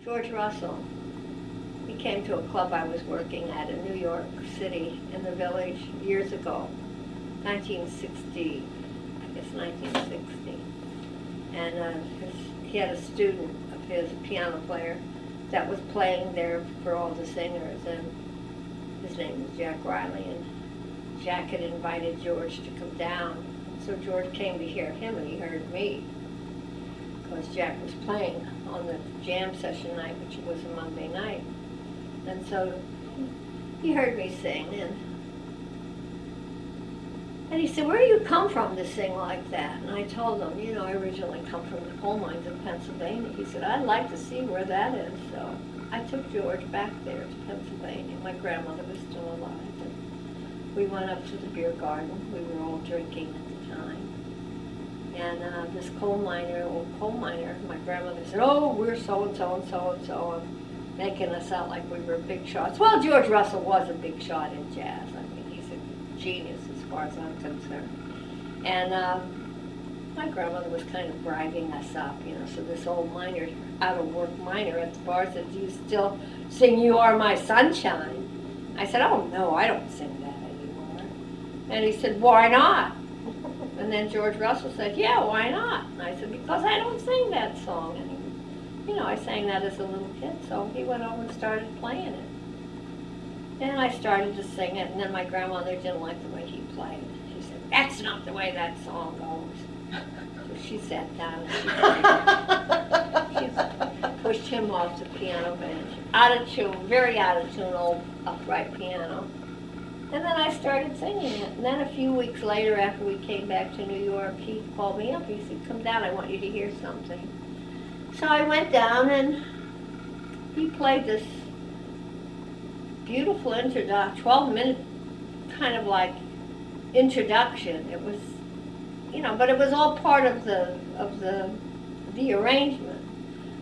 George Russell. He came to a club I was working at in New York City in the Village years ago, 1960, I guess 1960. And he had a student of his, a piano player, that was playing there for all the singers, and his name was Jack Riley, and Jack had invited George to come down. So George came to hear him, and he heard me, because Jack was playing on the jam session night, which was a Monday night. And so he heard me sing, and he said, "Where do you come from to sing like that?" And I told him, you know, I originally come from the coal mines of Pennsylvania. He said, "I'd like to see where that is." So I took George back there to Pennsylvania. My grandmother was still alive. And we went up to the beer garden. We were all drinking at the time. And this old coal miner, my grandmother said, "Oh, we're so-and-so and so-and-so," and making us out like we were big shots. Well, George Russell was a big shot in jazz. I mean, he's a genius as far as I'm concerned. And my grandmother was kind of bragging us up, you know. So this old miner, out-of-work miner at the bar said, "Do you still sing 'You Are My Sunshine'?" I said, "Oh, no, I don't sing that anymore." And he said, "Why not?" And then George Russell said, "Yeah, why not?" And I said, "Because I don't sing that song anymore." You know, I sang that as a little kid, so he went over and started playing it. And I started to sing it, and then my grandmother didn't like the way he played. She said, "That's not the way that song goes." So she sat down and she pushed him off the piano bench. Out of tune, very out of tune, old upright piano. And then I started singing it. And then a few weeks later, after we came back to New York, he called me up. He said, "Come down, I want you to hear something." So I went down, and he played this beautiful introduction, 12-minute kind of like introduction. It was, you know, but it was all part of the arrangement.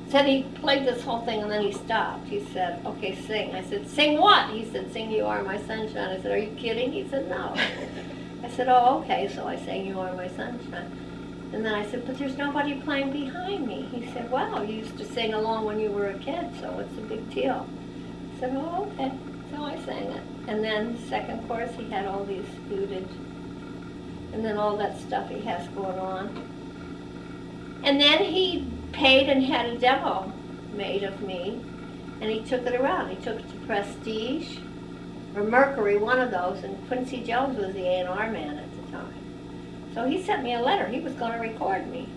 Said he played this whole thing, and then he stopped. He said, "Okay, sing." I said, "Sing what?" He said, "Sing 'You Are My Sunshine.'" I said, "Are you kidding?" He said, "No." I said, "Oh, okay." So I sang "You Are My Sunshine." And then I said, "But there's nobody playing behind me." He said, "Well, you used to sing along when you were a kid, so what's the big deal?" I said, "Oh, okay." So I sang it. And then second chorus, he had all these muted, and then all that stuff he has going on. And then he paid and had a demo made of me, and he took it around. He took it to Prestige or Mercury, one of those, and Quincy Jones was the A&R man at the time. So he sent me a letter. He was going to record me,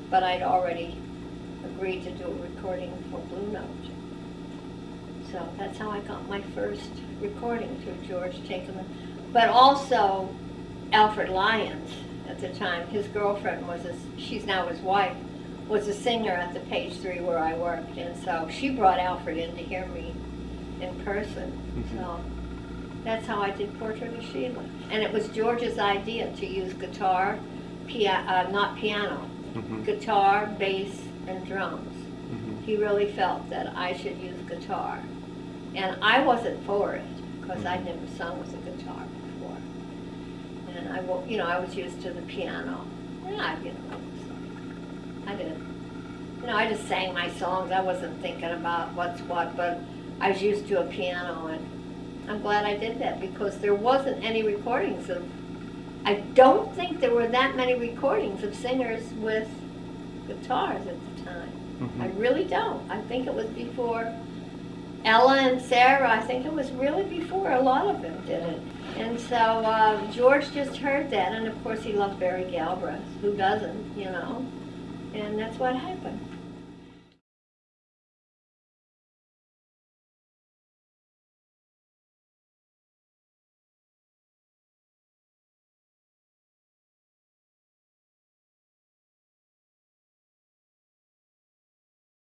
but I'd already agreed to do a recording for Blue Note. So that's how I got my first recording through George taking it. But also Alfred Lyons at the time, his girlfriend she's now his wife, was a singer at the Page 3 where I worked, and so she brought Alfred in to hear me in person. Mm-hmm. So that's how I did Portrait of Sheila. And it was George's idea to use guitar, not piano, mm-hmm. guitar, bass, and drums. Mm-hmm. He really felt that I should use guitar. And I wasn't for it, because I'd never sung with a guitar before. And I was used to the piano. Yeah, I just sang my songs. I wasn't thinking about what's what, but I was used to a piano, and I'm glad I did that, because there wasn't any recordings I don't think there were that many recordings of singers with guitars at the time. Mm-hmm. I really don't. I think it was before Ella and Sarah. I think it was really before a lot of them did it. And so George just heard that, and of course he loved Barry Galbraith. Who doesn't, you know? And that's what happened.